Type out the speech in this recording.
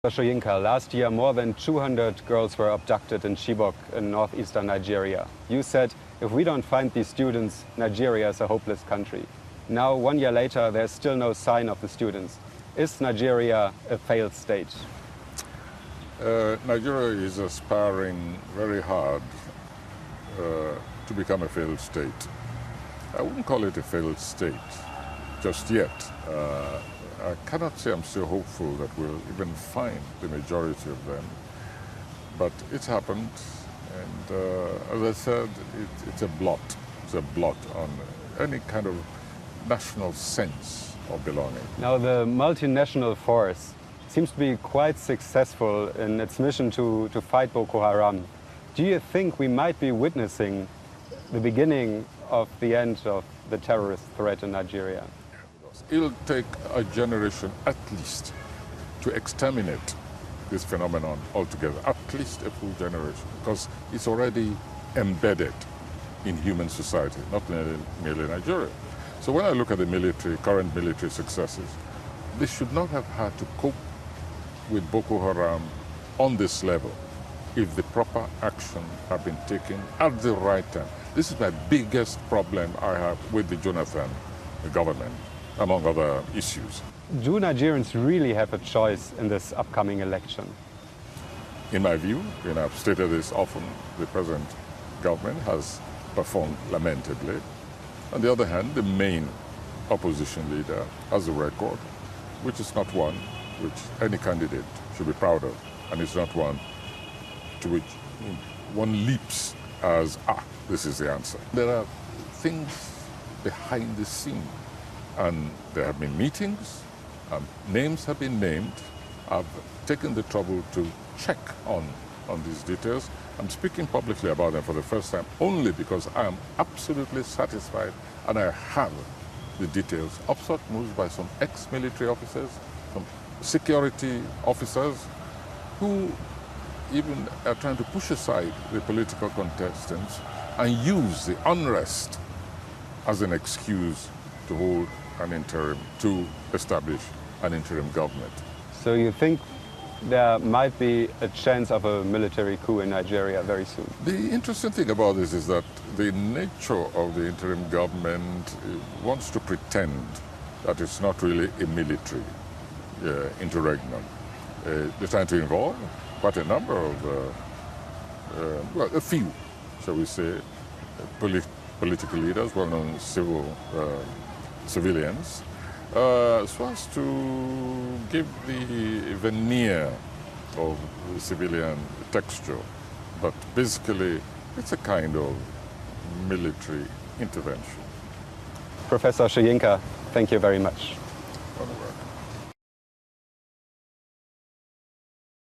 Soyinka, last year more than 200 girls were abducted in Chibok in northeastern Nigeria. You said, if we don't find these students, Nigeria is a hopeless country. Now, 1 year later, there's still no sign of the students. Is Nigeria a failed state? Nigeria is aspiring very hard to become a failed state. I wouldn't call it a failed state just yet. I cannot say I'm still hopeful that we'll even find the majority of them, but it's happened, and as I said, it's a blot. It's a blot on any kind of national sense of belonging. Now, the multinational force seems to be quite successful in its mission to fight Boko Haram. Do you think we might be witnessing the beginning of the end of the terrorist threat in Nigeria? It'll take a generation at least to exterminate this phenomenon altogether, at least a full generation, because it's already embedded in human society, not merely Nigeria. So when I look at the current military successes, they should not have had to cope with Boko Haram on this level if the proper action had been taken at the right time. This is my biggest problem I have with the Jonathan government, among other issues. Do Nigerians really have a choice in this upcoming election? In my view, and I've stated this often, the present government has performed lamentably. On the other hand, the main opposition leader has a record, which is not one which any candidate should be proud of, and it's not one to which one leaps as, this is the answer. There are things behind the scene, and there have been meetings, names have been named. I've taken the trouble to check on these details. I'm speaking publicly about them for the first time only because I am absolutely satisfied and I have the details of such moves by some ex-military officers, some security officers who even are trying to push aside the political contestants and use the unrest as an excuse to hold an interim, to establish an interim government. So you think there might be a chance of a military coup in Nigeria very soon? The interesting thing about this is that the nature of the interim government wants to pretend that it's not really a military interregnum. They're trying to involve quite a number of, well, a few, shall we say, political leaders, well-known civilians, so as to give the veneer of the civilian texture. But basically, it's a kind of military intervention. Professor Soyinka, thank you very much. Well,